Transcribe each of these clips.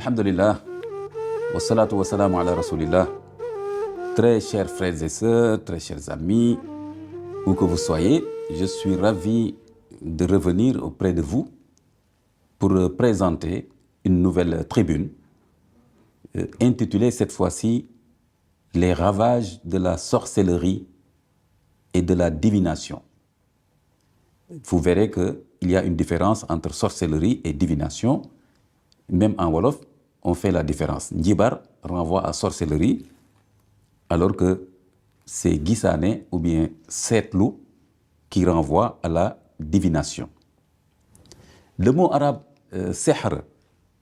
Alhamdulillah, wa salatu wa salamu ala rasulillah. Très chers frères et sœurs, très chers amis, où que vous soyez, je suis ravi de revenir auprès de vous pour présenter une nouvelle tribune intitulée cette fois-ci « Les ravages de la sorcellerie et de la divination ». Vous verrez qu'il y a une différence entre sorcellerie et divination. Même en Wolof, on fait la différence. Njibar renvoie à sorcellerie, alors que c'est Gisane ou bien Setlu qui renvoie à la divination. Le mot arabe sihr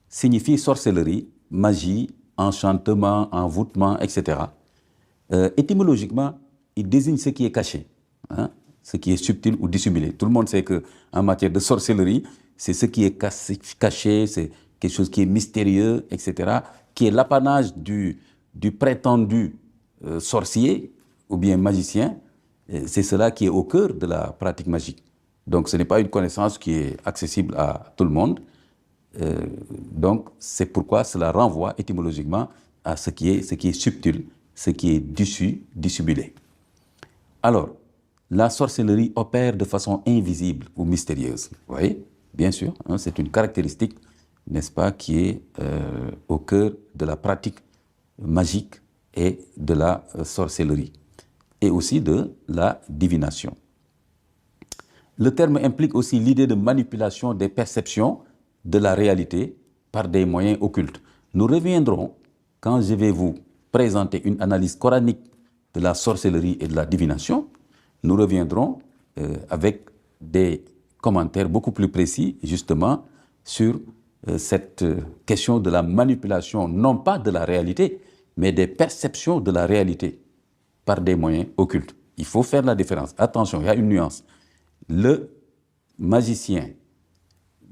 signifie sorcellerie, magie, enchantement, envoûtement, etc. Étymologiquement, il désigne ce qui est caché, hein, ce qui est subtil ou dissimulé. Tout le monde sait qu'en matière de sorcellerie, c'est ce qui est caché, c'est quelque chose qui est mystérieux, etc., qui est l'apanage du prétendu sorcier ou bien magicien. C'est cela qui est au cœur de la pratique magique. Donc ce n'est pas une connaissance qui est accessible à tout le monde. Donc c'est pourquoi cela renvoie étymologiquement à ce qui est subtil, ce qui est dissimulé. Alors, la sorcellerie opère de façon invisible ou mystérieuse. Vous voyez, bien sûr, hein, c'est une caractéristique, n'est-ce pas, qui est au cœur de la pratique magique et de la sorcellerie, et aussi de la divination. Le terme implique aussi l'idée de manipulation des perceptions de la réalité par des moyens occultes. Nous reviendrons, quand je vais vous présenter une analyse coranique de la sorcellerie et de la divination, nous reviendrons avec des commentaires beaucoup plus précis, justement, sur cette question de la manipulation, non pas de la réalité, mais des perceptions de la réalité par des moyens occultes. Il faut faire la différence. Attention, il y a une nuance. Le magicien,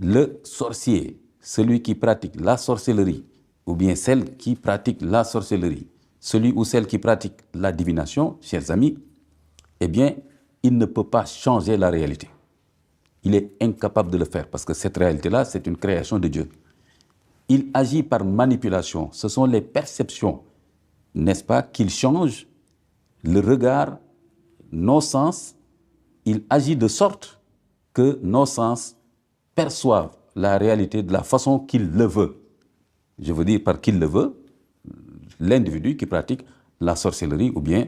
le sorcier, celui qui pratique la sorcellerie, ou bien celle qui pratique la sorcellerie, celui ou celle qui pratique la divination, chers amis, eh bien, il ne peut pas changer la réalité. Il est incapable de le faire parce que cette réalité-là, c'est une création de Dieu. Il agit par manipulation. Ce sont les perceptions, n'est-ce pas, qu'il change le regard, nos sens. Il agit de sorte que nos sens perçoivent la réalité de la façon qu'il le veut. Je veux dire par qu'il le veut, l'individu qui pratique la sorcellerie ou bien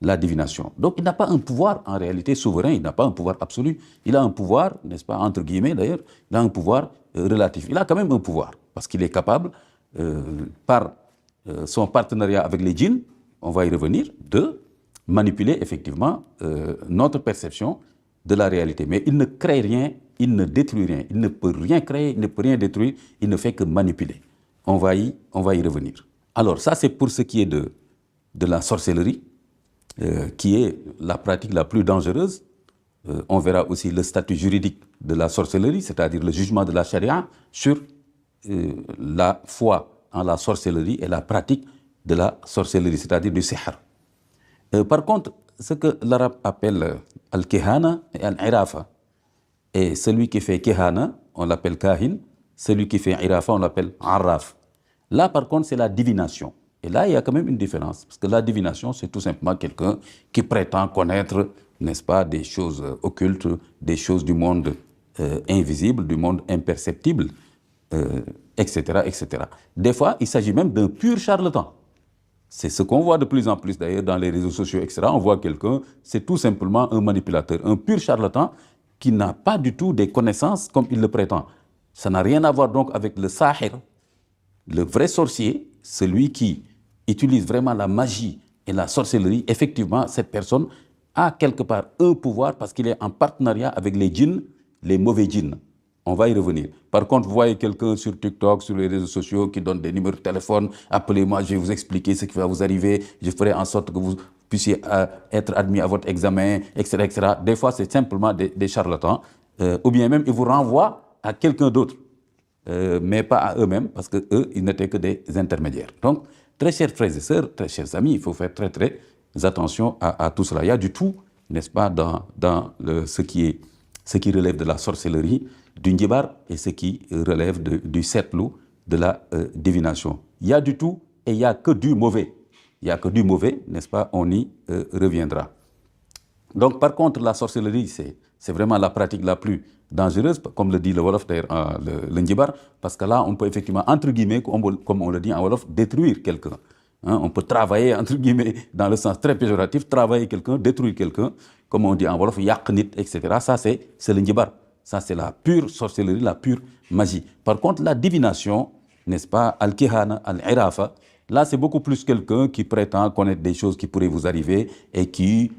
la divination. Donc il n'a pas un pouvoir en réalité souverain, il n'a pas un pouvoir absolu. Il a un pouvoir, n'est-ce pas, entre guillemets d'ailleurs, il a un pouvoir relatif. Il a quand même un pouvoir parce qu'il est capable, par son partenariat avec les djinns, on va y revenir, de manipuler effectivement notre perception de la réalité. Mais il ne crée rien, il ne détruit rien, il ne peut rien créer, il ne peut rien détruire, il ne fait que manipuler. On va y revenir. Alors ça c'est pour ce qui est de la sorcellerie, qui est la pratique la plus dangereuse. On verra aussi le statut juridique de la sorcellerie, c'est-à-dire le jugement de la charia sur la foi en la sorcellerie et la pratique de la sorcellerie, c'est-à-dire du sihr. Par contre, ce que l'arabe appelle al-kihana et al-irafa, et celui qui fait kihana, on l'appelle kahin, celui qui fait irafa, on l'appelle arraf. Là, par contre, c'est la divination. Et là, il y a quand même une différence, parce que la divination, c'est tout simplement quelqu'un qui prétend connaître, n'est-ce pas, des choses occultes, des choses du monde invisible, du monde imperceptible, etc., etc. Des fois, il s'agit même d'un pur charlatan. C'est ce qu'on voit de plus en plus d'ailleurs dans les réseaux sociaux, etc. On voit quelqu'un, c'est tout simplement un manipulateur, un pur charlatan qui n'a pas du tout des connaissances comme il le prétend. Ça n'a rien à voir donc avec le sahir, le vrai sorcier, celui qui utilise vraiment la magie et la sorcellerie. Effectivement, cette personne a quelque part un pouvoir parce qu'il est en partenariat avec les djinns, les mauvais djinns. On va y revenir. Par contre, vous voyez quelqu'un sur TikTok, sur les réseaux sociaux qui donne des numéros de téléphone, appelez-moi, je vais vous expliquer ce qui va vous arriver, je ferai en sorte que vous puissiez être admis à votre examen, etc., etc. Des fois, c'est simplement des charlatans, ou bien même, ils vous renvoient à quelqu'un d'autre, mais pas à eux-mêmes, parce qu'eux, ils n'étaient que des intermédiaires. Donc, très chers frères et sœurs, très chers amis, il faut faire très, très attention à tout cela. Il y a du tout, n'est-ce pas, dans ce qui relève de la sorcellerie, du njibar et ce qui relève du setlu de la divination. Il y a du tout et il n'y a que du mauvais. Il n'y a que du mauvais, n'est-ce pas? On y reviendra. Donc, par contre, la sorcellerie, c'est vraiment la pratique la plus dangereuse, comme le dit le Wolof, d'ailleurs, le Ndjibar, parce que là, on peut effectivement, entre guillemets, comme on le dit en Wolof, détruire quelqu'un. Hein, on peut travailler, entre guillemets, dans le sens très péjoratif, travailler quelqu'un, détruire quelqu'un, comme on dit en Wolof, yak nit, etc. Ça, c'est le Ndjibar. Ça, c'est la pure sorcellerie, la pure magie. Par contre, la divination, n'est-ce pas, al-kihana, al-irafa, là, c'est beaucoup plus quelqu'un qui prétend connaître des choses qui pourraient vous arriver et qui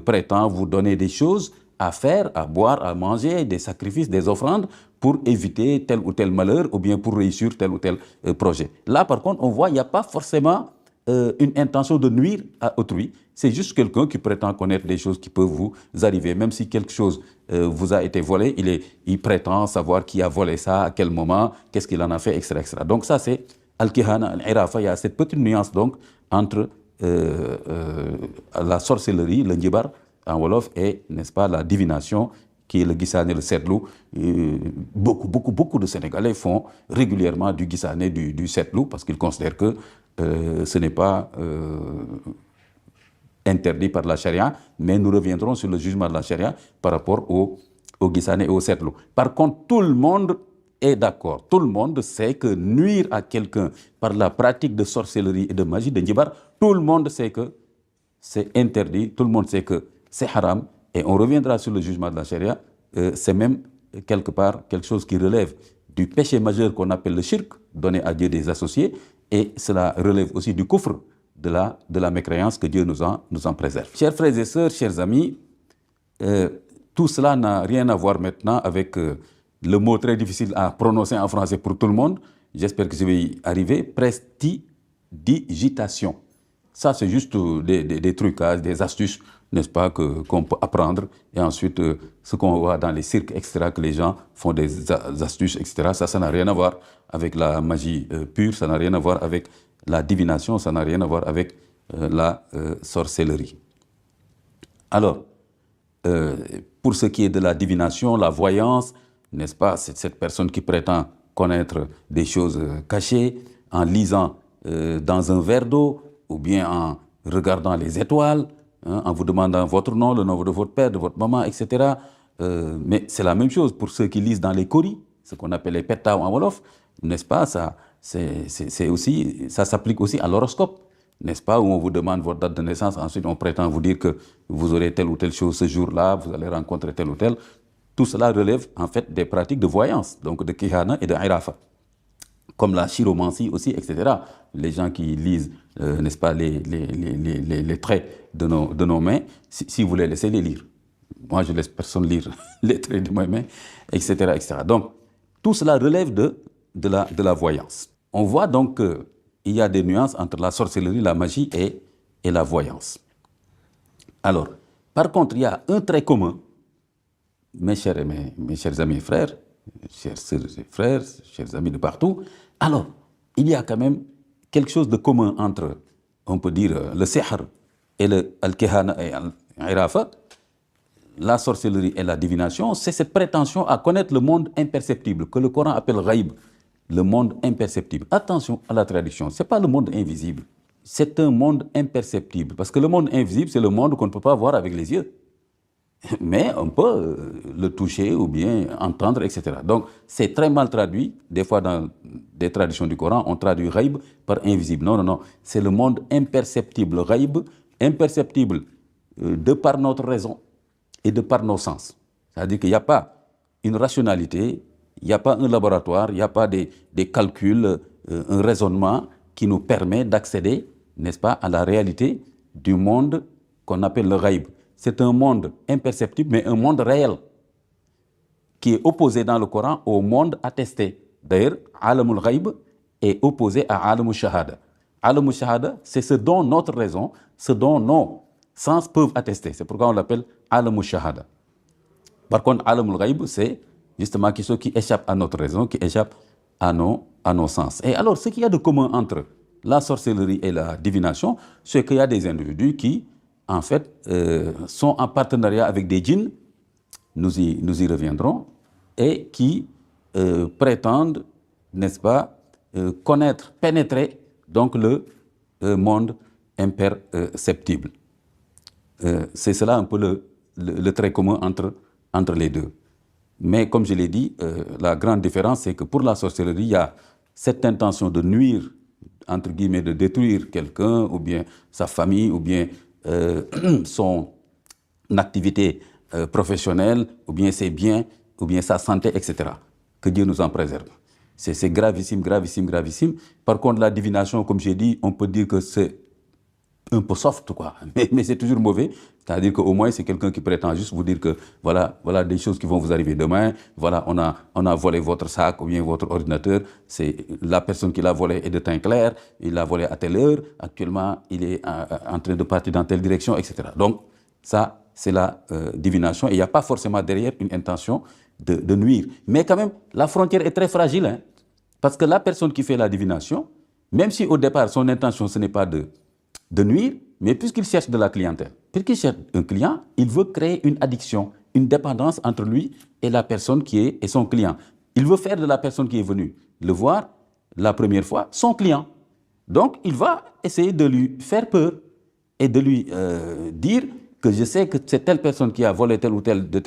prétend vous donner des choses à faire, à boire, à manger, des sacrifices, des offrandes pour éviter tel ou tel malheur ou bien pour réussir tel ou tel projet. Là, par contre, on voit qu'il n'y a pas forcément une intention de nuire à autrui. C'est juste quelqu'un qui prétend connaître des choses qui peuvent vous arriver. Même si quelque chose vous a été volé, il prétend savoir qui a volé ça, à quel moment, qu'est-ce qu'il en a fait, etc., etc. Donc ça, c'est Al-Kihana, Al-Irafa. Il y a cette petite nuance donc entre la sorcellerie, le Ndjibar en Wolof, et, n'est-ce pas, la divination, qui est le Guissané, le Setlou. Beaucoup de Sénégalais font régulièrement du Guissané, du Setlou, parce qu'ils considèrent que ce n'est pas interdit par la charia, mais nous reviendrons sur le jugement de la charia par rapport au Guissané et au Setlou. Par contre, tout le monde est d'accord. Tout le monde sait que nuire à quelqu'un par la pratique de sorcellerie et de magie, de Ndjibar, tout le monde sait que c'est interdit, tout le monde sait que c'est haram, et on reviendra sur le jugement de la charia. C'est même quelque part quelque chose qui relève du péché majeur qu'on appelle le shirk, donner à Dieu des associés, et cela relève aussi du kufr, de la mécréance, que Dieu nous en préserve. Chers frères et sœurs, chers amis, tout cela n'a rien à voir maintenant avec le mot très difficile à prononcer en français pour tout le monde. J'espère que je vais y arriver. Prestidigitation. Ça, c'est juste des trucages, des astuces, n'est-ce pas, qu'on peut apprendre. Et ensuite, ce qu'on voit dans les cirques, etc., que les gens font des astuces, etc., ça n'a rien à voir avec la magie pure, ça n'a rien à voir avec la divination, ça n'a rien à voir avec la sorcellerie. Alors, pour ce qui est de la divination, la voyance, n'est-ce pas, c'est cette personne qui prétend connaître des choses cachées en lisant dans un verre d'eau ou bien en regardant les étoiles, hein, en vous demandant votre nom, le nom de votre père, de votre maman, etc. Mais c'est la même chose pour ceux qui lisent dans les koris, ce qu'on appelle les pétaws en Wolof, n'est-ce pas, ça s'applique aussi à l'horoscope, n'est-ce pas, où on vous demande votre date de naissance, ensuite on prétend vous dire que vous aurez telle ou telle chose ce jour-là, vous allez rencontrer tel ou tel. Tout cela relève en fait des pratiques de voyance, donc de Kihana et de Irafa. Comme la chiromancie aussi, etc. Les gens qui lisent, n'est-ce pas, les traits de nos mains, si vous les laissez les lire. Moi, je ne laisse personne lire les traits de mes mains, etc., etc. Donc, tout cela relève de la voyance. On voit donc qu'il y a des nuances entre la sorcellerie, la magie et la voyance. Alors, par contre, il y a un trait commun, mes chers amis et frères, chers sœurs et frères, chers amis de partout. Alors, il y a quand même quelque chose de commun entre, on peut dire, le sihr et le al-kihana et al-irafa, la sorcellerie et la divination, c'est cette prétention à connaître le monde imperceptible, que le Coran appelle ghaib, le monde imperceptible. Attention à la traduction, ce n'est pas le monde invisible, c'est un monde imperceptible. Parce que le monde invisible, c'est le monde qu'on ne peut pas voir avec les yeux. Mais on peut le toucher ou bien entendre, etc. Donc, c'est très mal traduit. Des fois, dans des traductions du Coran, on traduit ghaib par invisible. Non, non, non. C'est le monde imperceptible. Ghaib, imperceptible de par notre raison et de par nos sens. C'est-à-dire qu'il n'y a pas une rationalité, il n'y a pas un laboratoire, il n'y a pas des calculs, un raisonnement qui nous permet d'accéder, n'est-ce pas, à la réalité du monde qu'on appelle le ghaib. C'est un monde imperceptible, mais un monde réel, qui est opposé dans le Coran au monde attesté. D'ailleurs, Alamul Ghaib est opposé à Alamul Shahada. Alamul Shahada, c'est ce dont notre raison, ce dont nos sens peuvent attester. C'est pourquoi on l'appelle Alamul Shahada. Par contre, Alamul Ghaib, c'est justement ce qui échappe à notre raison, qui échappe à nos sens. Et alors, ce qu'il y a de commun entre la sorcellerie et la divination, c'est qu'il y a des individus qui, en fait, sont en partenariat avec des djinns, nous y reviendrons, et qui prétendent, n'est-ce pas, connaître, pénétrer donc le monde imperceptible. C'est cela un peu le trait commun entre les deux. Mais comme je l'ai dit, la grande différence, c'est que pour la sorcellerie, il y a cette intention de nuire, entre guillemets, de détruire quelqu'un, ou bien sa famille, ou bien son activité professionnelle, ou bien ses biens, ou bien sa santé, etc. Que Dieu nous en préserve. C'est gravissime, gravissime, gravissime. Par contre, la divination, comme j'ai dit, on peut dire que c'est un peu soft, quoi. Mais c'est toujours mauvais. C'est-à-dire qu'au moins, c'est quelqu'un qui prétend juste vous dire que voilà des choses qui vont vous arriver demain. Voilà, on a volé votre sac ou bien votre ordinateur. C'est la personne qui l'a volé est de teint clair. Il l'a volé à telle heure. Actuellement, il est en train de partir dans telle direction, etc. Donc, ça, c'est la divination. Et il n'y a pas forcément derrière une intention de nuire. Mais quand même, la frontière est très fragile. Hein, parce que la personne qui fait la divination, même si au départ, son intention, ce n'est pas de nuire, mais puisqu'il cherche de la clientèle, puisqu'il cherche un client, il veut créer une addiction, une dépendance entre lui et la personne et son client. Il veut faire de la personne qui est venue le voir la première fois son client. Donc, il va essayer de lui faire peur et de lui dire que je sais que c'est telle personne qui a volé tel ou tel de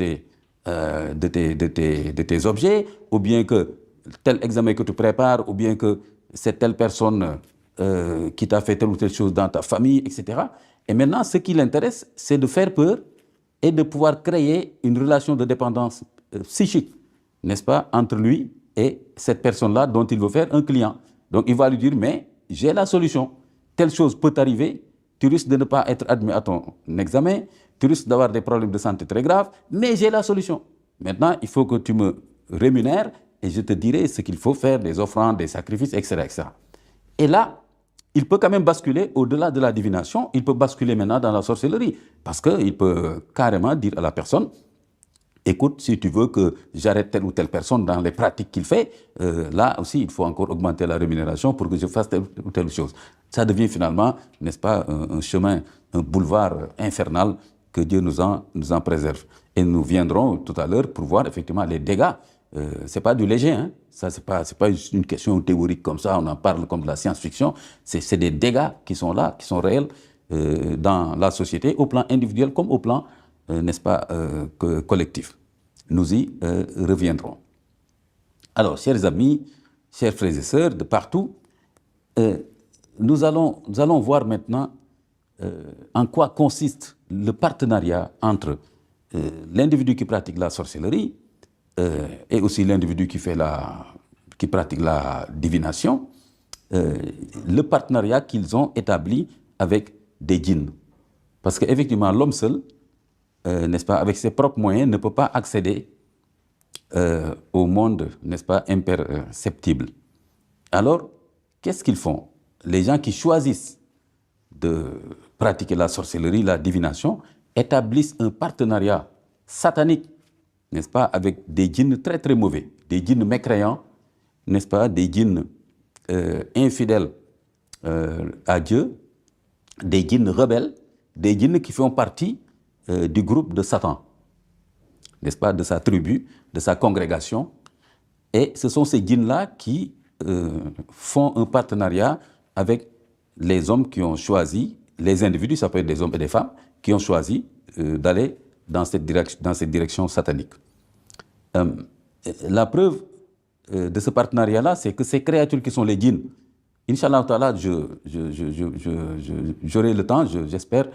tes objets, ou bien que tel examen que tu prépares, ou bien que c'est telle personne qui t'a fait telle ou telle chose dans ta famille, etc. Et maintenant, ce qui l'intéresse, c'est de faire peur et de pouvoir créer une relation de dépendance psychique, n'est-ce pas, entre lui et cette personne-là dont il veut faire un client. Donc, il va lui dire, mais j'ai la solution. Telle chose peut t'arriver, tu risques de ne pas être admis à ton examen, tu risques d'avoir des problèmes de santé très graves, mais j'ai la solution. Maintenant, il faut que tu me rémunères et je te dirai ce qu'il faut faire, des offrandes, des sacrifices, etc., etc. Et là, il peut quand même basculer au-delà de la divination, il peut basculer maintenant dans la sorcellerie. Parce qu'il peut carrément dire à la personne, écoute, si tu veux que j'arrête telle ou telle personne dans les pratiques qu'il fait, là aussi, il faut encore augmenter la rémunération pour que je fasse telle ou telle chose. Ça devient finalement, n'est-ce pas, un chemin, un boulevard infernal que Dieu nous en préserve. Et nous viendrons tout à l'heure pour voir effectivement les dégâts. C'est pas du léger, hein. Ça, c'est pas une question théorique comme ça, on en parle comme de la science-fiction. C'est des dégâts qui sont là, qui sont réels dans la société, au plan individuel comme au plan, n'est-ce pas, collectif. Nous y reviendrons. Alors, chers amis, chers frères et sœurs de partout, nous allons voir maintenant en quoi consiste le partenariat entre l'individu qui pratique la sorcellerie et aussi l'individu qui pratique la divination, le partenariat qu'ils ont établi avec des djinns. Parce qu'effectivement, l'homme seul, n'est-ce pas, avec ses propres moyens, ne peut pas accéder au monde, n'est-ce pas, imperceptible. Alors, qu'est-ce qu'ils font? Les gens qui choisissent de pratiquer la sorcellerie, la divination, établissent un partenariat satanique, n'est-ce pas, avec des djinns très très mauvais, des djinns mécréants, n'est-ce pas, des djinns infidèles à Dieu, des djinns rebelles, des djinns qui font partie du groupe de Satan, n'est-ce pas, de sa tribu, de sa congrégation. Et ce sont ces djinns-là qui font un partenariat avec les hommes qui ont choisi, les individus, ça peut être des hommes et des femmes, qui ont choisi d'aller dans cette direction satanique. La preuve de ce partenariat-là, c'est que ces créatures qui sont les djinns, Inch'Allah ta'ala, j'aurai le temps, j'espère.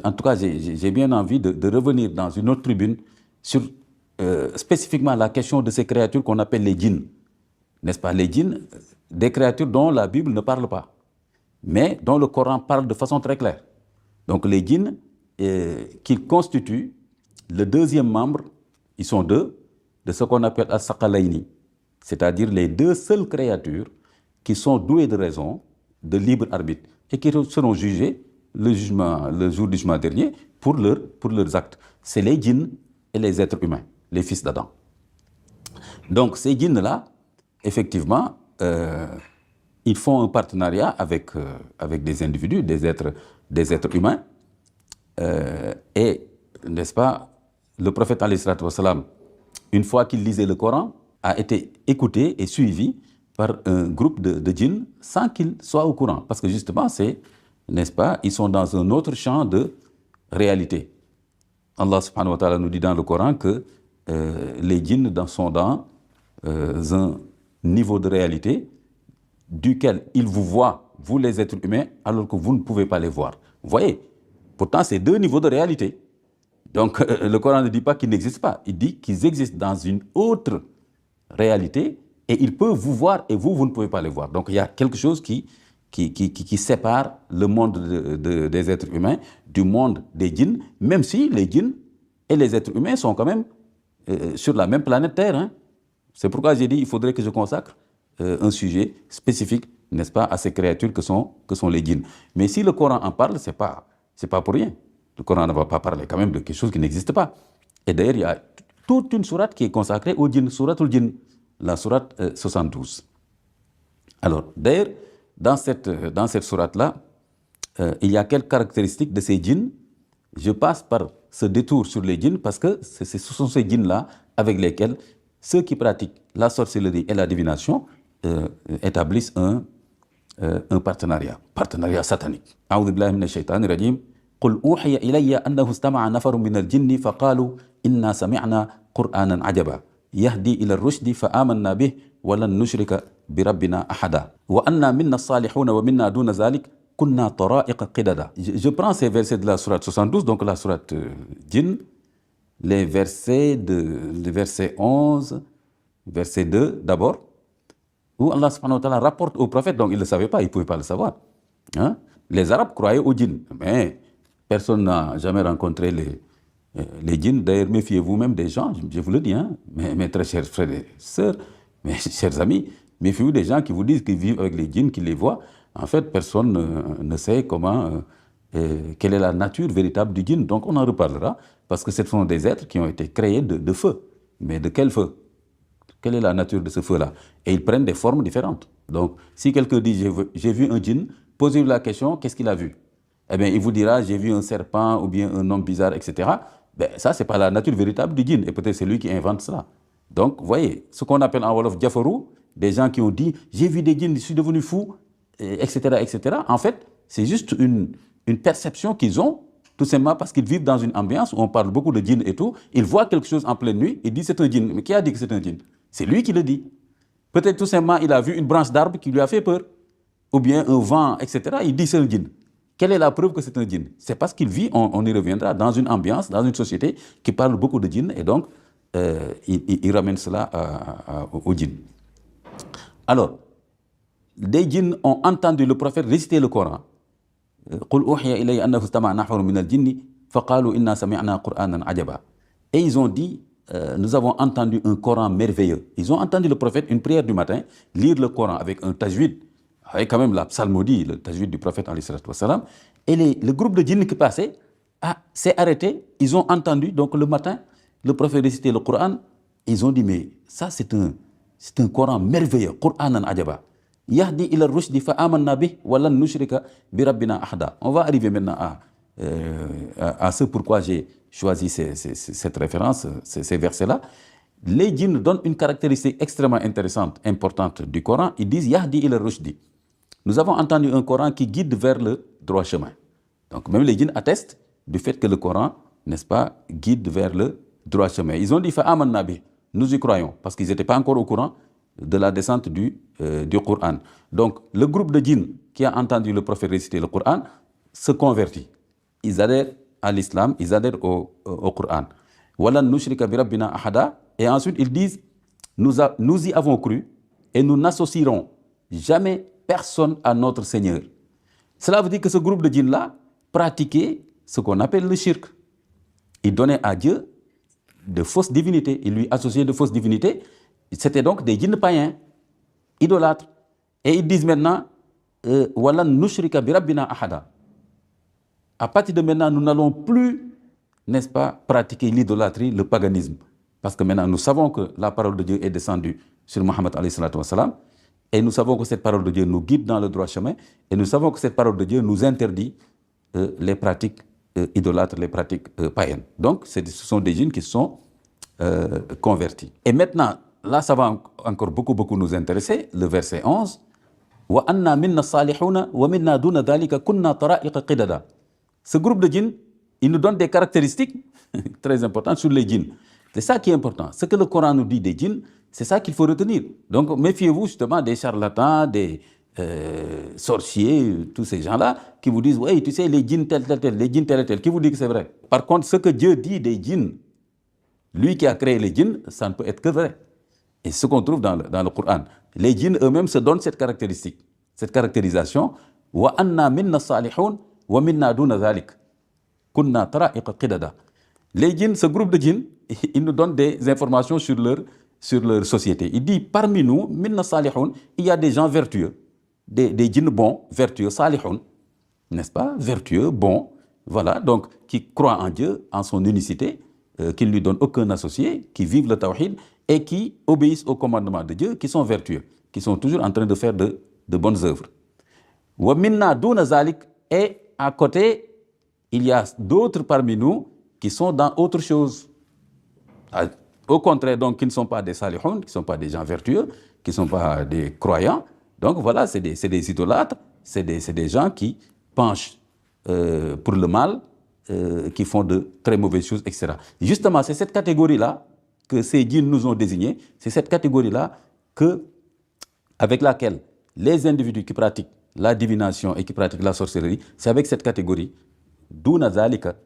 En tout cas, j'ai bien envie de revenir dans une autre tribune sur spécifiquement la question de ces créatures qu'on appelle les djinns. N'est-ce pas? Les djinns, des créatures dont la Bible ne parle pas, mais dont le Coran parle de façon très claire. Donc les djinns, qui constituent le deuxième membre, ils sont deux, de ce qu'on appelle as-saqalayni, c'est-à-dire les deux seules créatures qui sont douées de raison, de libre arbitre, et qui seront jugées le jour du jugement dernier pour leurs actes. C'est les djinns et les êtres humains, les fils d'Adam. Donc ces djinns-là, effectivement, ils font un partenariat avec des individus, des êtres humains, et, n'est-ce pas, le prophète alayhi salatu wassalam, une fois qu'il lisait le Coran, a été écouté et suivi par un groupe de djinns sans qu'ils soient au courant. Parce que justement, n'est-ce pas, ils sont dans un autre champ de réalité. Allah subhanahu wa ta'ala nous dit dans le Coran que les djinns sont dans un niveau de réalité duquel ils vous voient, vous les êtres humains, alors que vous ne pouvez pas les voir. Vous voyez, pourtant c'est deux niveaux de réalité. Donc le Coran ne dit pas qu'ils n'existent pas, il dit qu'ils existent dans une autre réalité et ils peuvent vous voir et vous ne pouvez pas les voir. Donc il y a quelque chose qui sépare le monde des êtres humains du monde des djinns, même si les djinns et les êtres humains sont quand même sur la même planète Terre. Hein. C'est pourquoi j'ai dit qu'il faudrait que je consacre un sujet spécifique, n'est-ce pas, à ces créatures que sont les djinns. Mais si le Coran en parle, c'est pas pour rien. Le Coran ne va pas parler quand même de quelque chose qui n'existe pas. Et d'ailleurs, il y a toute une sourate qui est consacrée aux djinns, souratul djinn, la sourate 72. Alors, d'ailleurs, dans cette sourate-là, il y a quelques caractéristiques de ces djinns. Je passe par ce détour sur les djinns parce que ce sont ces djinns-là avec lesquels ceux qui pratiquent la sorcellerie et la divination établissent un partenariat satanique. A'udhu billahi minash shaitanir rajim. قل أوحي إلي أنه استمع نفر من الجن فقالوا إنا سمعنا قرآنا عجبا يهدي إلى الرشد فآمنا به ولن نشرك بربنا أحدا وأنا منا الصالحون ومنا دون ذلك كنا طرائق قددا. Je prends ces versets de la sourate 72, donc la sourate Djinn, les versets 11, verset 2 d'abord, où Allah subhanahu wa ta'ala rapporte au prophète, donc il ne le savait pas, il ne pouvait pas le savoir. Hein? Les Arabes croyaient aux djinns, mais personne n'a jamais rencontré les djinns. D'ailleurs, méfiez-vous même des gens, je vous le dis, hein, mes très chers frères et sœurs, mes chers amis, méfiez-vous des gens qui vous disent qu'ils vivent avec les djinns, qu'ils les voient. En fait, personne ne sait quelle est la nature véritable du djinn. Donc on en reparlera, parce que ce sont des êtres qui ont été créés de feu. Mais de quel feu? Quelle est la nature de ce feu-là? Et ils prennent des formes différentes. Donc, si quelqu'un dit « j'ai vu un djinn », posez-lui la question « qu'est-ce qu'il a vu ?» Eh bien, il vous dira « j'ai vu un serpent ou bien un homme bizarre, etc. » Ben, ça, ce n'est pas la nature véritable du djinn. Et peut-être c'est lui qui invente cela. Donc, vous voyez, ce qu'on appelle en Wolof Jafarou, des gens qui ont dit « j'ai vu des djinns, je suis devenu fou », etc., etc. En fait, c'est juste une perception qu'ils ont, tout simplement parce qu'ils vivent dans une ambiance où on parle beaucoup de djinns et tout. Ils voient quelque chose en pleine nuit, ils disent c'est un djinn. Mais qui a dit que c'est un djinn? C'est lui qui le dit. Peut-être tout simplement il a vu une branche d'arbre qui lui a fait peur, ou bien un vent, etc. Il dit c'est un djinn. Quelle est la preuve que c'est un djinn? C'est parce qu'il vit, on y reviendra, dans une ambiance, dans une société qui parle beaucoup de djinn, et donc il ramène cela au djinn. Alors, des djinns ont entendu le prophète réciter le Coran. Et ils ont dit, nous avons entendu un Coran merveilleux. Ils ont entendu le prophète, une prière du matin, lire le Coran avec un tajwid, avec quand même la psalmodie, le tajwid du prophète, et le groupe de djinns qui passait s'est arrêté. Ils ont entendu, donc le matin, le prophète réciter le Coran. Ils ont dit, mais ça c'est un Coran merveilleux, Qur'anan ajaba. Yahdi ila rushdi fa amanna bih wa lan nushrika bi rabbina ahada. On va arriver maintenant à ce pourquoi j'ai choisi cette référence, ces versets-là. Les djinns donnent une caractéristique extrêmement intéressante, importante du Coran. Ils disent Yahdi ila rushdi. Nous avons entendu un Coran qui guide vers le droit chemin. Donc même les djinns attestent du fait que le Coran, n'est-ce pas, guide vers le droit chemin. Ils ont dit fa amanna bih. Nous y croyons, parce qu'ils n'étaient pas encore au courant de la descente du Coran. Donc, le groupe de djinns qui a entendu le prophète réciter le Coran se convertit. Ils adhèrent à l'islam, ils adhèrent au Coran. Walan nushrika bi rabbina ahada. Et ensuite, ils disent, nous y avons cru et nous n'associerons jamais personne à notre Seigneur. Cela veut dire que ce groupe de djinns-là pratiquait ce qu'on appelle le shirk. Ils donnaient à Dieu de fausses divinités. Ils lui associaient de fausses divinités. C'était donc des djinns païens, idolâtres. Et ils disent maintenant, Walan nushrika bi rabbina ahada. À partir de maintenant, nous n'allons plus, n'est-ce pas, pratiquer l'idolâtrie, le paganisme. Parce que maintenant, nous savons que la parole de Dieu est descendue sur Mohammed alayhi salatu wassalam. Et nous savons que cette parole de Dieu nous guide dans le droit chemin. Et nous savons que cette parole de Dieu nous interdit les pratiques idolâtres, les pratiques païennes. Donc, ce sont des djinns qui sont convertis. Et maintenant, là, ça va encore beaucoup nous intéresser, le verset 11. Wa anna minna salihuna wa minna duna dhalika kunna tara'iqa qidada. Ce groupe de djinns, il nous donne des caractéristiques très importantes sur les djinns. C'est ça qui est important. Ce que le Coran nous dit des djinns, c'est ça qu'il faut retenir. Donc, méfiez-vous justement des charlatans, des sorciers, tous ces gens-là, qui vous disent, oui, tu sais, les djinns tel, les djinns tel, qui vous dit que c'est vrai. Par contre, ce que Dieu dit des djinns, lui qui a créé les djinns, ça ne peut être que vrai. Et ce qu'on trouve dans le Coran. Les djinns eux-mêmes se donnent cette caractéristique, cette caractérisation. Wa anna minna salihun wa minna duna dhalik. Kunna tara'iqa qidada. Les djinns, ce groupe de djinns, ils nous donnent des informations sur leur société. Il dit, parmi nous, minna salihun, il y a des gens vertueux, des djinns bons, vertueux, salihun, n'est-ce pas, vertueux, bons, voilà, donc qui croient en Dieu, en son unicité, qui ne lui donnent aucun associé, qui vivent le tawhid et qui obéissent au commandement de Dieu, qui sont vertueux, qui sont toujours en train de faire de bonnes œuvres. Wa minna duna zalik, et à côté, il y a d'autres parmi nous qui sont dans autre chose. Au contraire, donc, qui ne sont pas des salihun, qui ne sont pas des gens vertueux, qui ne sont pas des croyants. Donc voilà, c'est des idolâtres, c'est des gens qui penchent pour le mal, qui font de très mauvaises choses, etc. Justement, c'est cette catégorie-là que ces djinns nous ont désignés, c'est cette catégorie-là avec laquelle les individus qui pratiquent la divination et qui pratiquent la sorcellerie, c'est avec cette catégorie, Duna Zalika,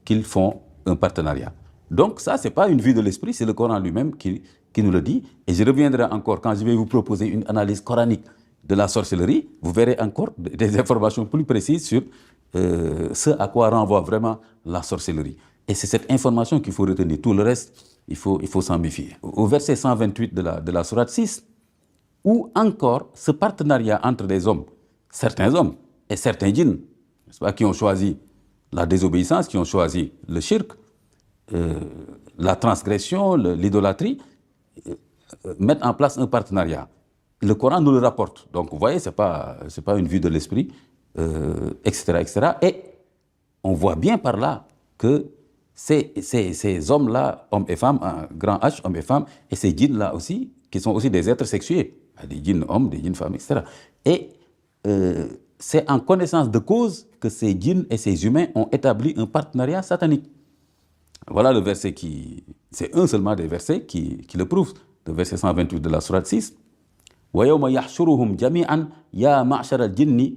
qu'ils font un partenariat. Donc ça, ce n'est pas une vue de l'esprit, c'est le Coran lui-même qui nous le dit. Et je reviendrai encore quand je vais vous proposer une analyse coranique de la sorcellerie, vous verrez encore des informations plus précises sur ce à quoi renvoie vraiment la sorcellerie. Et c'est cette information qu'il faut retenir. Tout le reste, il faut s'en méfier. Au verset 128 de la sourate 6, où encore ce partenariat entre des hommes, certains hommes et certains djinns, n'est-ce pas, qui ont choisi la désobéissance, qui ont choisi le shirk, la transgression, l'idolâtrie, mettent en place un partenariat. Le Coran nous le rapporte. Donc, vous voyez, ce n'est pas une vue de l'esprit, etc. Et on voit bien par là que ces hommes-là, hommes et femmes, un grand H, hommes et femmes, et ces djinns-là aussi, qui sont aussi des êtres sexués, des djinns hommes, des djinns femmes, etc. Et c'est en connaissance de cause que ces djinns et ces humains ont établi un partenariat satanique. Voilà le verset c'est un seulement des versets qui le prouvent, le verset 128 de la sourate 6. وَيَوْمَ يَحْشُرُهُمْ جَمِيعًا يَا مَعْشَرَ الْجِنِّ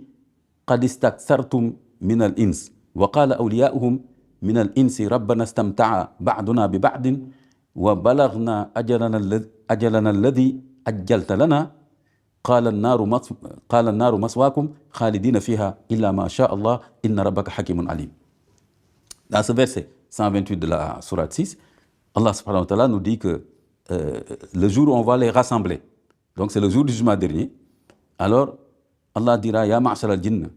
قَدِ اسْتَكْثَرْتُمْ مِنَ الْإِنسِ وَقَالَ أَوْلِيَاؤُهُمْ مِنَ الْإِنسِ رَبَّنَا اسْتَمْتَعَ بَعْضُنَا بِبَعْضٍ وَبَلَغْنَا أَجَلَنَا الَّذِي أَجَّلْتَ لَنَا قال النار مسواكم خالدين فيها إلا ما شاء الله إن ربك حكيم عليم. Dans ce verset 128 de la sourate 6, Allah subhanahu wa ta'ala nous dit que le jour où on va les rassembler, donc c'est le jour du jugement dernier, alors Allah dira Ya ma'ashar al-jinn,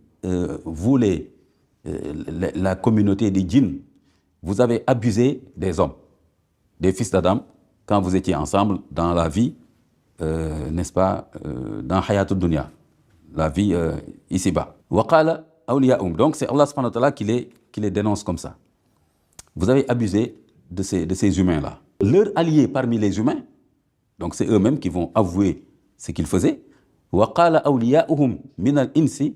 vous la communauté des djinns, vous avez abusé des hommes, des fils d'Adam, quand vous étiez ensemble dans la vie, n'est-ce pas, dans Hayatul Dunya, la vie ici-bas. Waqala awliya'um. Donc c'est Allah subhanahu wa ta'ala qui les dénonce comme ça. Vous avez abusé de ces humains-là. Leurs alliés parmi les humains, donc c'est eux-mêmes qui vont avouer ce qu'ils faisaient. Waqala awliya'uhum min al-insi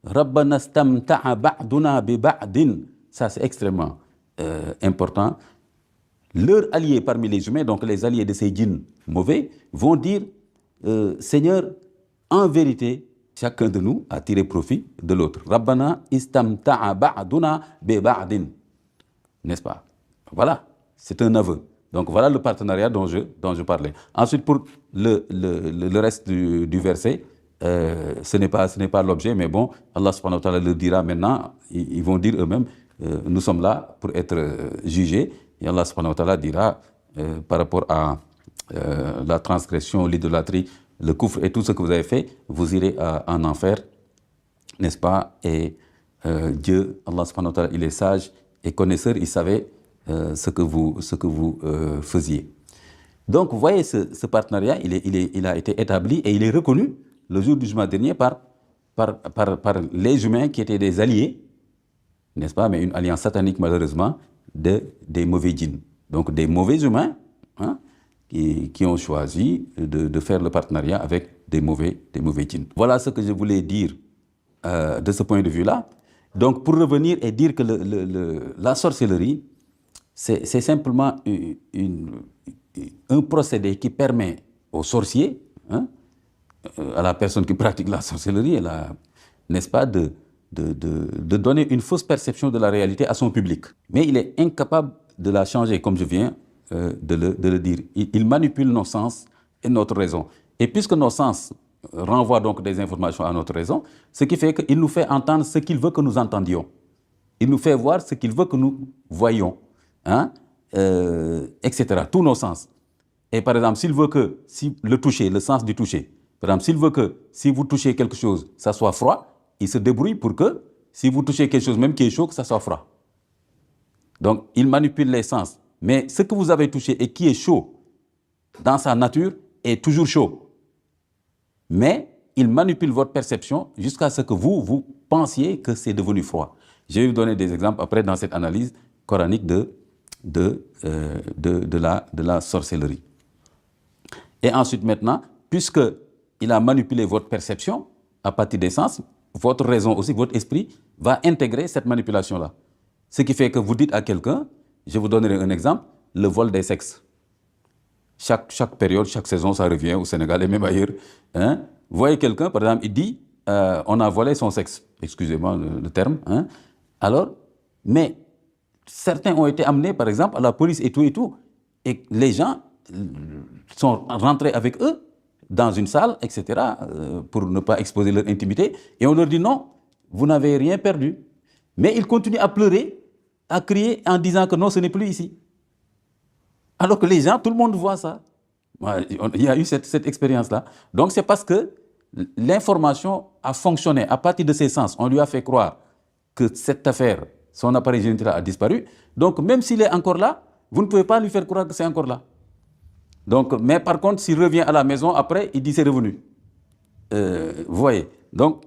rabbana istamta'a ba'duna bi ba'din. Ça c'est extrêmement important. Leurs alliés parmi les humains, donc les alliés de ces djinns mauvais, vont dire Seigneur, en vérité, chacun de nous a tiré profit de l'autre. Rabbana istamta'a ba'duna bi ba'din. N'est-ce pas? Voilà, c'est un aveu. Donc voilà le partenariat dont je parlais. Ensuite, pour le reste du verset, ce n'est pas l'objet, mais bon, Allah subhanahu wa ta'ala le dira maintenant. Ils vont dire eux-mêmes, nous sommes là pour être jugés. Et Allah subhanahu wa ta'ala dira, par rapport à la transgression, l'idolâtrie, le kufr et tout ce que vous avez fait, vous irez en enfer, n'est-ce pas? Et Dieu, Allah subhanahu wa ta'ala, il est sage et connaisseur, il savait ce que vous faisiez. Donc, vous voyez, ce partenariat, il a été établi et il est reconnu le jour du jugement dernier par les humains qui étaient des alliés, n'est-ce pas, mais une alliance satanique malheureusement des mauvais djinns. Donc des mauvais humains qui ont choisi de faire le partenariat avec des mauvais djinns. Voilà ce que je voulais dire de ce point de vue-là. Donc, pour revenir et dire que la sorcellerie, c'est simplement un procédé qui permet aux sorciers, hein, à la personne qui pratique la sorcellerie, n'est-ce pas, de donner une fausse perception de la réalité à son public. Mais il est incapable de la changer, comme je viens de le dire. Il manipule nos sens et notre raison. Et puisque nos sens renvoient donc des informations à notre raison, ce qui fait qu'il nous fait entendre ce qu'il veut que nous entendions. Il nous fait voir ce qu'il veut que nous voyions, hein, etc. Tous nos sens. Et par exemple, s'il veut que, si le toucher, le sens du toucher, par exemple, s'il veut que si vous touchez quelque chose, ça soit froid, il se débrouille pour que si vous touchez quelque chose même qui est chaud, que ça soit froid. Donc, il manipule les sens. Mais ce que vous avez touché et qui est chaud dans sa nature est toujours chaud. Mais il manipule votre perception jusqu'à ce que vous pensiez que c'est devenu froid. Je vais vous donner des exemples après dans cette analyse coranique de la sorcellerie. Et ensuite maintenant, puisqu'il a manipulé votre perception à partir des sens, votre raison aussi, votre esprit va intégrer cette manipulation-là. Ce qui fait que vous dites à quelqu'un, je vous donnerai un exemple, le vol des sexes. Chaque période, chaque saison, ça revient au Sénégal et même ailleurs. Hein? Vous voyez quelqu'un, par exemple, il dit, on a volé son sexe. Excusez-moi le terme. Hein? Alors, mais certains ont été amenés, par exemple, à la police et tout. Et les gens sont rentrés avec eux dans une salle, etc., pour ne pas exposer leur intimité. Et on leur dit non, vous n'avez rien perdu. Mais ils continuent à pleurer, à crier en disant que non, ce n'est plus ici. Alors que les gens, tout le monde voit ça. Il y a eu cette expérience-là. Donc c'est parce que l'information a fonctionné à partir de ses sens. On lui a fait croire que cette affaire, son appareil génital a disparu. Donc même s'il est encore là, vous ne pouvez pas lui faire croire que c'est encore là. Donc, mais par contre, s'il revient à la maison, après, il dit c'est revenu. Vous voyez. Donc,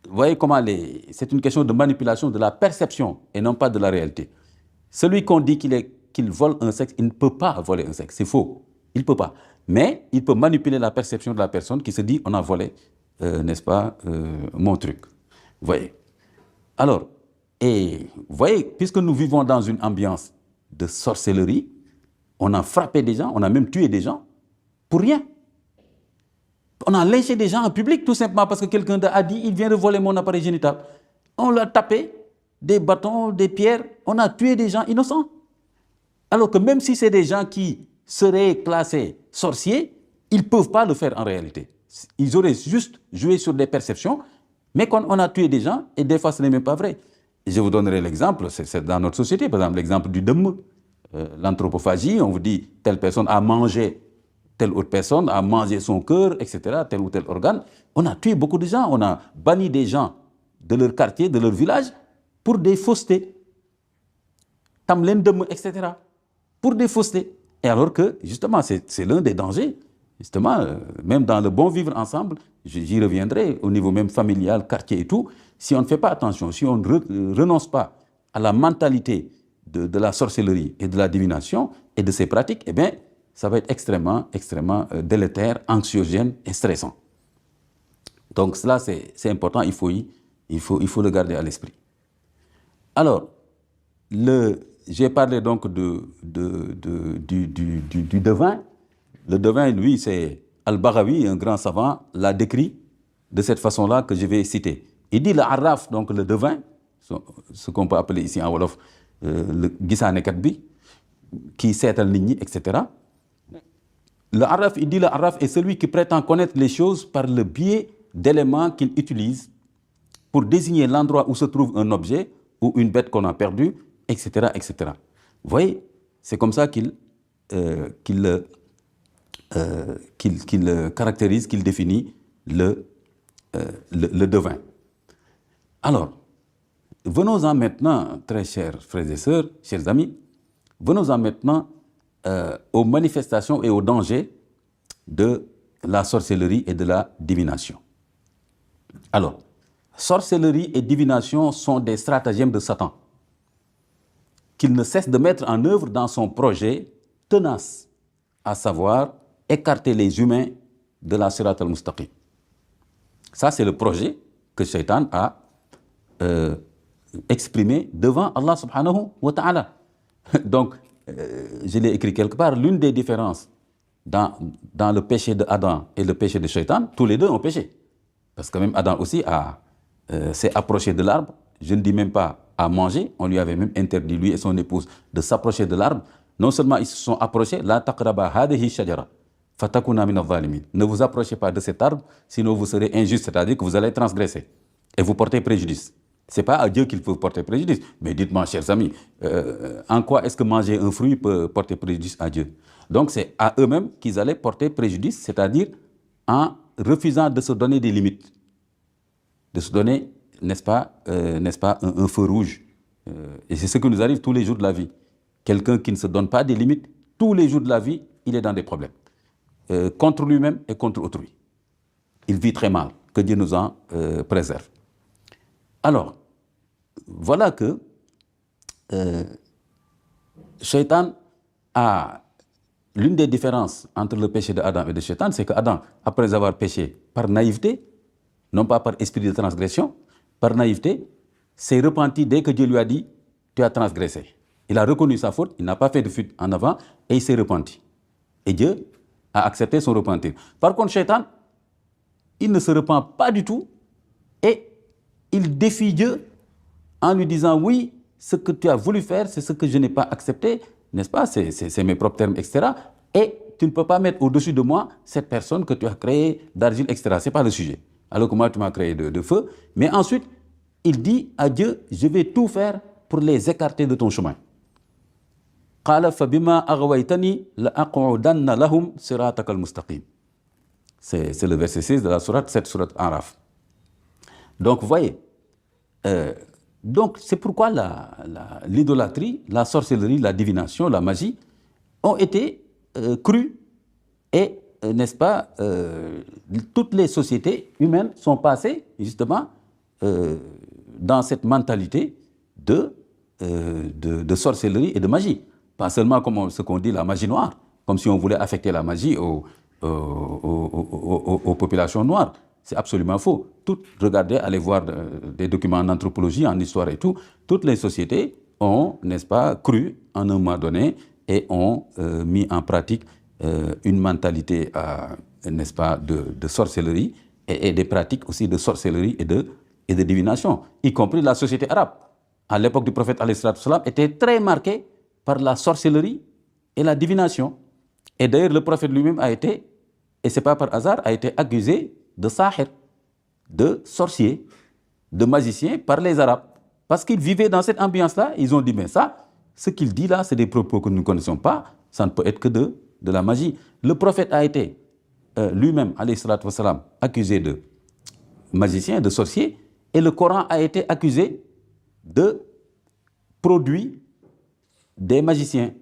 vous voyez comment c'est une question de manipulation de la perception et non pas de la réalité. Celui qu'on dit qu'il vole un sexe, il ne peut pas voler un sexe. C'est faux. Il ne peut pas. Mais il peut manipuler la perception de la personne qui se dit on a volé, n'est-ce pas, mon truc. Vous voyez. Alors, et vous voyez, puisque nous vivons dans une ambiance de sorcellerie, on a frappé des gens, on a même tué des gens pour rien. On a lynché des gens en public tout simplement parce que quelqu'un a dit il vient de voler mon appareil génital. On l'a tapé, des bâtons, des pierres, on a tué des gens innocents. Alors que même si c'est des gens qui seraient classés sorciers, ils ne peuvent pas le faire en réalité. Ils auraient juste joué sur des perceptions, mais quand on a tué des gens, et des fois ce n'est même pas vrai. Et je vous donnerai l'exemple, c'est dans notre société, par exemple l'exemple du dëmm, l'anthropophagie, on vous dit telle personne a mangé telle autre personne, a mangé son cœur, etc., tel ou tel organe. On a tué beaucoup de gens, on a banni des gens de leur quartier, de leur village, pour des faussetés. Tam len dëmm, etc., pour des faussetés. Et alors que, justement, c'est l'un des dangers, justement, même dans le bon vivre ensemble, j'y reviendrai, au niveau même familial, quartier et tout, si on ne fait pas attention, si on ne renonce pas à la mentalité de la sorcellerie et de la divination et de ses pratiques, eh bien, ça va être extrêmement, extrêmement délétère, anxiogène et stressant. Donc cela, c'est important, il faut le garder à l'esprit. Alors, j'ai parlé donc du devin. Le devin, lui, c'est Al-Baghawi, un grand savant, l'a décrit de cette façon-là que je vais citer. Il dit le arraf, donc le devin, ce qu'on peut appeler ici en wolof le gisaanekat bi, qui seetal nit ñi, etc. Le arraf, il dit le arraf est celui qui prétend connaître les choses par le biais d'éléments qu'il utilise pour désigner l'endroit où se trouve un objet ou une bête qu'on a perdue, etc., etc. Vous voyez, c'est comme ça qu'il caractérise, qu'il définit le devin. Alors, venons-en maintenant, très chers frères et sœurs, chers amis, venons-en maintenant aux manifestations et aux dangers de la sorcellerie et de la divination. Alors, sorcellerie et divination sont des stratagèmes de Satan qu'il ne cesse de mettre en œuvre dans son projet tenace à savoir écarter les humains de la Sirat al-Mustaqim. Ça, c'est le projet que Shaitan a exprimé devant Allah subhanahu wa ta'ala. Donc, je l'ai écrit quelque part, l'une des différences dans le péché de Adam et le péché de Shaitan, tous les deux ont péché. Parce que même Adam aussi s'est approché de l'arbre, je ne dis même pas à manger, on lui avait même interdit, lui et son épouse, de s'approcher de l'arbre. Non seulement ils se sont approchés, la taqraba hadihi shajara, fatakuna min adh-dhalimin. Ne vous approchez pas de cet arbre, sinon vous serez injuste, c'est-à-dire que vous allez transgresser et vous porter préjudice. Ce n'est pas à Dieu qu'il faut porter préjudice. Mais dites-moi, chers amis, en quoi est-ce que manger un fruit peut porter préjudice à Dieu? Donc c'est à eux-mêmes qu'ils allaient porter préjudice, c'est-à-dire en refusant de se donner des limites, de se donner, n'est-ce pas, un feu rouge. Et c'est ce qui nous arrive tous les jours de la vie. Quelqu'un qui ne se donne pas des limites, tous les jours de la vie, il est dans des problèmes. Contre lui-même et contre autrui. Il vit très mal. Que Dieu nous en préserve. Alors, voilà que Shaitan a... L'une des différences entre le péché de Adam et de Shaitan, c'est que Adam, après avoir péché par naïveté, non pas par esprit de transgression, par naïveté, s'est repenti dès que Dieu lui a dit « tu as transgressé ». Il a reconnu sa faute, il n'a pas fait de fuite en avant et il s'est repenti. Et Dieu a accepté son repentir. Par contre, Shaitan, il ne se repent pas du tout et il défie Dieu en lui disant « oui, ce que tu as voulu faire, c'est ce que je n'ai pas accepté, n'est-ce pas, c'est mes propres termes, etc. Et tu ne peux pas mettre au-dessus de moi cette personne que tu as créée d'argile, etc. Ce n'est pas le sujet. Alors que moi, tu m'as créé de feu. Mais ensuite, il dit à Dieu, je vais tout faire pour les écarter de ton chemin. C'est le verset 6 de la sourate, cette sourate Araf. Donc, vous voyez, donc c'est pourquoi l'idolâtrie, la sorcellerie, la divination, la magie ont été crues et, n'est-ce pas, toutes les sociétés humaines sont passées justement dans cette mentalité de sorcellerie et de magie. Pas seulement comme ce qu'on dit la magie noire, comme si on voulait affecter la magie aux populations noires. C'est absolument faux. Regardez, allez voir des documents en anthropologie, en histoire et tout. Toutes les sociétés ont, n'est-ce pas, cru en un moment donné et ont mis en pratique une mentalité, n'est-ce pas, de sorcellerie et des pratiques aussi de sorcellerie et de divination, y compris la société arabe. À l'époque du prophète alayhi salatu wassalam, était très marquée par la sorcellerie et la divination. Et d'ailleurs, le prophète lui-même a été, et ce n'est pas par hasard, a été accusé de sahir, de sorcier, de magicien par les Arabes. Parce qu'ils vivaient dans cette ambiance-là, ils ont dit, mais ça, ce qu'il dit là, c'est des propos que nous ne connaissons pas, ça ne peut être que de la magie. Le prophète a été lui-même, alayhi salatu wassalam, accusé de magicien, de sorcier, et le Coran a été accusé de produits des magiciens.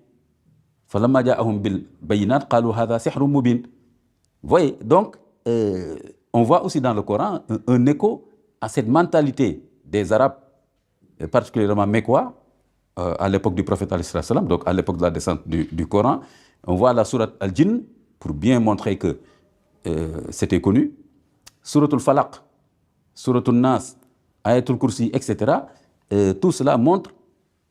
فَلَمَّا جَاءَهُمْ بِالْبَيِّنَاتِ قَالُوا هَذَا سِحْرٌ مُبِينٌ. Vous voyez, donc, on voit aussi dans le Coran un écho à cette mentalité des Arabes, et particulièrement mécois, à l'époque du prophète alayhi salam, donc à l'époque de la descente du Coran. On voit la sourate Al-Jinn, pour bien montrer que c'était connu. Sourate Al-Falaq, Sourate Al-Nas, Ayatul Kursi, etc. Tout cela montre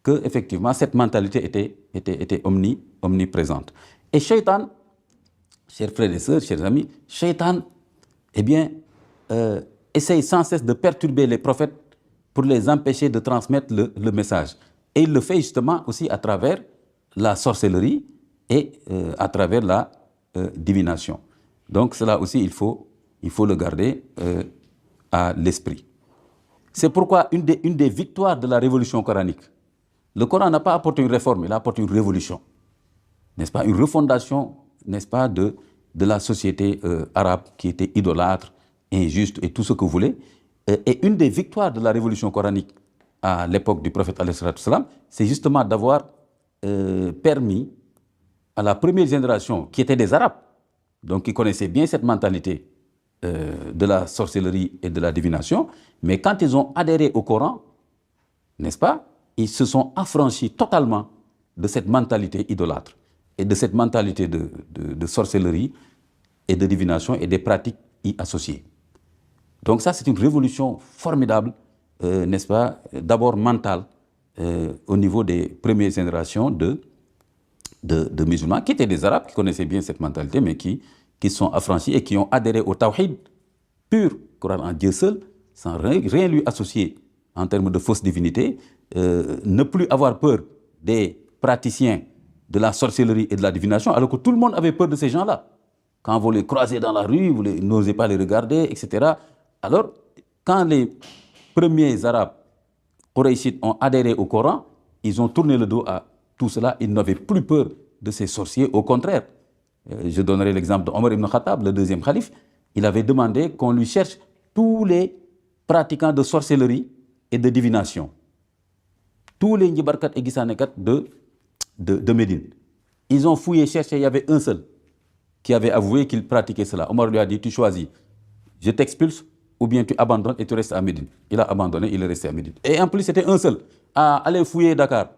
que effectivement cette mentalité était omniprésente. Et Shaitan, chers frères et sœurs, chers amis, Shaitan, eh bien, essaye sans cesse de perturber les prophètes pour les empêcher de transmettre le message. Et il le fait justement aussi à travers la sorcellerie et à travers la divination. Donc cela aussi, il faut le garder à l'esprit. C'est pourquoi une des victoires de la révolution coranique, le Coran n'a pas apporté une réforme, il a apporté une révolution, n'est-ce pas, une refondation, n'est-ce pas, de la société arabe qui était idolâtre, injuste et tout ce que vous voulez. Et une des victoires de la révolution coranique à l'époque du prophète alayhi salatu wassalam, c'est justement d'avoir permis à la première génération, qui était des Arabes, donc qui connaissaient bien cette mentalité de la sorcellerie et de la divination, mais quand ils ont adhéré au Coran, n'est-ce pas, ils se sont affranchis totalement de cette mentalité idolâtre. et de cette mentalité de sorcellerie et de divination et des pratiques y associées. Donc ça, c'est une révolution formidable, n'est-ce pas, d'abord mentale, au niveau des premières générations de musulmans, qui étaient des Arabes, qui connaissaient bien cette mentalité, mais qui sont affranchis et qui ont adhéré au tawhid pur, croire en Dieu seul, sans rien lui associer en termes de fausse divinité, ne plus avoir peur des praticiens de la sorcellerie et de la divination, alors que tout le monde avait peur de ces gens-là. Quand vous les croisez dans la rue, vous n'osez pas les regarder, etc. Alors, quand les premiers Arabes Qurayshites ont adhéré au Coran, ils ont tourné le dos à tout cela. Ils n'avaient plus peur de ces sorciers. Au contraire, je donnerai l'exemple d'Omar ibn Khattab, le deuxième calife. Il avait demandé qu'on lui cherche tous les pratiquants de sorcellerie et de divination. Tous les Njibarkat et Gisanekat de Médine. Ils ont fouillé, cherché, il y avait un seul qui avait avoué qu'il pratiquait cela. Omar lui a dit, tu choisis, je t'expulse ou bien tu abandonnes et tu restes à Médine. Il a abandonné, il est resté à Médine. Et en plus, c'était un seul. Allez fouiller Dakar,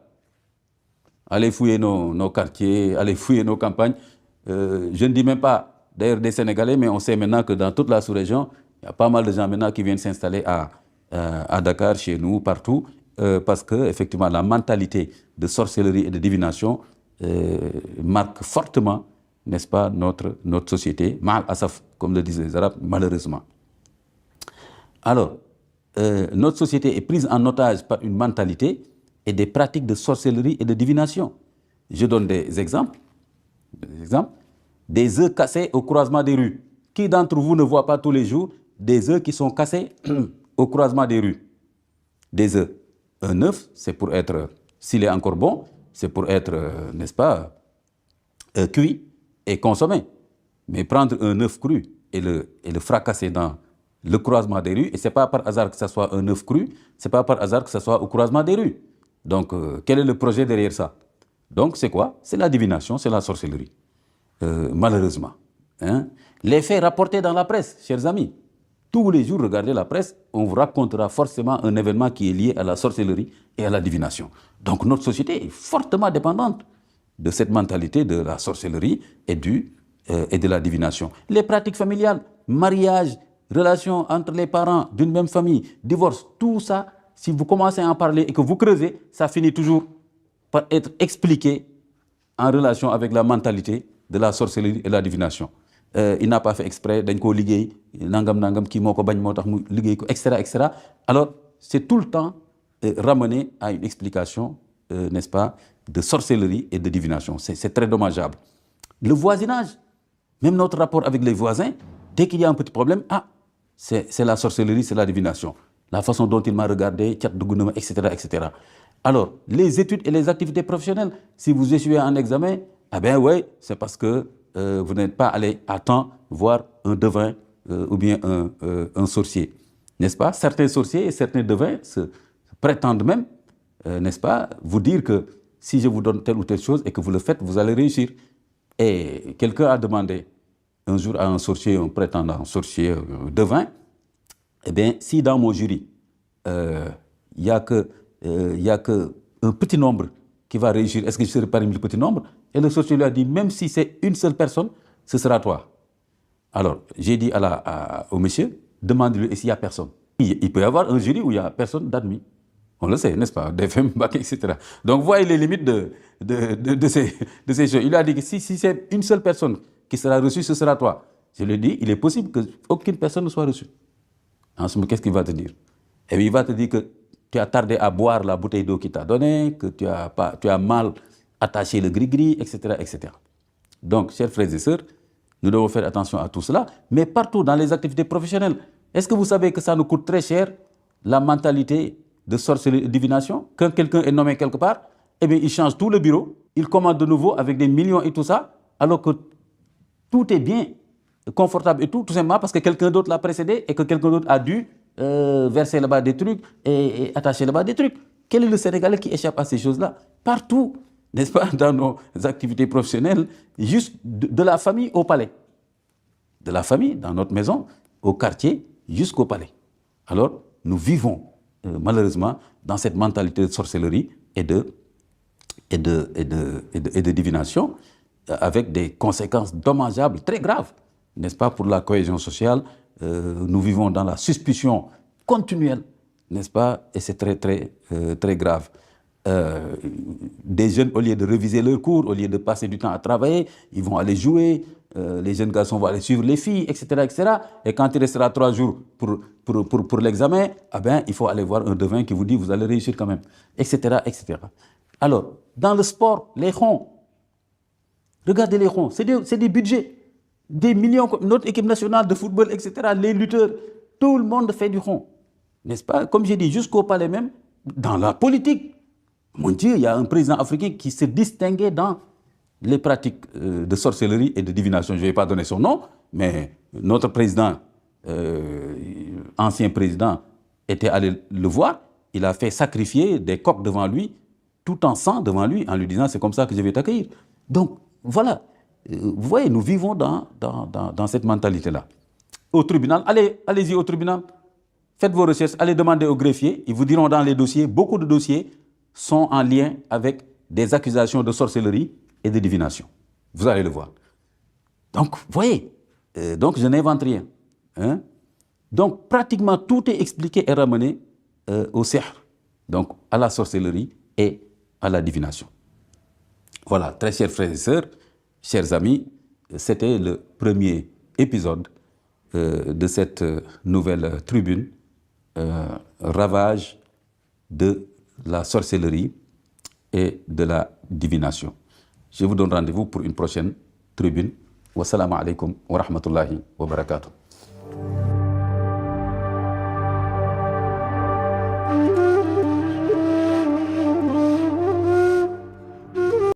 allez fouiller nos quartiers, allez fouiller nos campagnes. Je ne dis même pas d'ailleurs des Sénégalais, mais on sait maintenant que dans toute la sous-région, il y a pas mal de gens maintenant qui viennent s'installer à Dakar, chez nous, partout, parce que effectivement la mentalité de sorcellerie et de divination marque fortement, n'est-ce pas, notre société, mal asaf, comme le disent les Arabes, malheureusement. Alors, notre société est prise en otage par une mentalité et des pratiques de sorcellerie et de divination. Je donne des exemples. Des œufs cassés au croisement des rues. Qui d'entre vous ne voit pas tous les jours des œufs qui sont cassés au croisement des rues? Des œufs. Un œuf, c'est pour être, s'il est encore bon, c'est pour être, n'est-ce pas, cuit et consommé. Mais prendre un œuf cru et le fracasser dans le croisement des rues, et ce n'est pas par hasard que ce soit un œuf cru, ce n'est pas par hasard que ce soit au croisement des rues. Donc, quel est le projet derrière ça? Donc, c'est quoi? C'est la divination, c'est la sorcellerie. Malheureusement. Hein? Les faits rapportés dans la presse, chers amis. Tous les jours, regardez la presse, on vous racontera forcément un événement qui est lié à la sorcellerie et à la divination. Donc, notre société est fortement dépendante de cette mentalité de la sorcellerie et de la divination. Les pratiques familiales, mariage, relations entre les parents d'une même famille, divorce, tout ça, si vous commencez à en parler et que vous creusez, ça finit toujours par être expliqué en relation avec la mentalité de la sorcellerie et de la divination. Il n'a pas fait exprès, dañ ko liggéey, nangam ki moko bañ motax mu liggéey ko, etc. Alors, c'est tout le temps ramené à une explication, n'est-ce pas, de sorcellerie et de divination. C'est très dommageable. Le voisinage, même notre rapport avec les voisins, dès qu'il y a un petit problème, c'est la sorcellerie, c'est la divination. La façon dont il m'a regardé, etc. Alors, les études et les activités professionnelles, si vous échouez en examen, oui, c'est parce que vous n'êtes pas allé à temps voir un devin ou bien un sorcier. N'est-ce pas? Certains sorciers et certains devins se prétendent même, n'est-ce pas, vous dire que si je vous donne telle ou telle chose et que vous le faites, vous allez réussir. Et quelqu'un a demandé un jour à un sorcier, un prétendant sorcier, devin, eh bien, si dans mon jury, il n'y a que un petit nombre qui va réussir, est-ce que je serai parmi le petit nombre? Et le sorcier lui a dit, même si c'est une seule personne, ce sera toi. Alors, j'ai dit au monsieur, demande-lui s'il n'y a personne. Il peut y avoir un jury où il n'y a personne d'admis. On le sait, n'est-ce pas? Des femmes, etc. Donc, voyez les limites de ces choses. Il a dit que si c'est une seule personne qui sera reçue, ce sera toi. Je lui ai dit, il est possible qu'aucune personne ne soit reçue. En ce moment, qu'est-ce qu'il va te dire? Et bien, il va te dire que tu as tardé à boire la bouteille d'eau qu'il t'a donnée, que tu as mal attaché le gris-gris, etc. Donc, chers frères et sœurs, nous devons faire attention à tout cela, mais partout dans les activités professionnelles. Est-ce que vous savez que ça nous coûte très cher, la mentalité de sorcellerie et de divination? Quand quelqu'un est nommé quelque part, eh bien, il change tout le bureau, il commande de nouveau avec des millions et tout ça, alors que tout est bien confortable et tout simplement parce que quelqu'un d'autre l'a précédé et que quelqu'un d'autre a dû verser là-bas des trucs et attacher là-bas des trucs. Quel est le Sénégalais qui échappe à ces choses-là? Partout, n'est-ce pas, dans nos activités professionnelles, juste de la famille au palais. De la famille, dans notre maison, au quartier, jusqu'au palais. Alors, nous vivons malheureusement dans cette mentalité de sorcellerie et de divination avec des conséquences dommageables très graves, n'est-ce pas, pour la cohésion sociale. Nous vivons dans la suspicion continuelle, n'est-ce pas, et c'est très grave. Des jeunes, au lieu de réviser leurs cours, au lieu de passer du temps à travailler, ils vont aller jouer, les jeunes garçons vont aller suivre les filles, etc., etc. Et quand il restera 3 jours pour l'examen, ah ben, il faut aller voir un devin qui vous dit vous allez réussir quand même, etc., etc. Alors, dans le sport, les ronds, regardez les ronds, c'est des budgets, des millions, notre équipe nationale de football, etc., les lutteurs, tout le monde fait du rond, n'est-ce pas? Comme j'ai dit, jusqu'au palais même, dans la politique. Mon Dieu, il y a un président africain qui se distinguait dans les pratiques de sorcellerie et de divination. Je ne vais pas donner son nom, mais notre président, ancien président, était allé le voir. Il a fait sacrifier des coqs devant lui, tout en sang devant lui, en lui disant c'est comme ça que je vais t'accueillir. Donc voilà, vous voyez, nous vivons dans cette mentalité-là. Au tribunal, allez-y au tribunal, faites vos recherches, allez demander au greffier, ils vous diront dans les dossiers, beaucoup de dossiers sont en lien avec des accusations de sorcellerie et de divination. Vous allez le voir. Donc, vous voyez, donc je n'invente rien. Hein? Donc, pratiquement tout est expliqué et ramené au sihr, donc à la sorcellerie et à la divination. Voilà, très chers frères et sœurs, chers amis, c'était le premier épisode de cette nouvelle tribune, ravage de la sorcellerie et de la divination. Je vous donne rendez-vous pour une prochaine tribune. Wassalamu alaikum wa rahmatullahi wa barakatuh.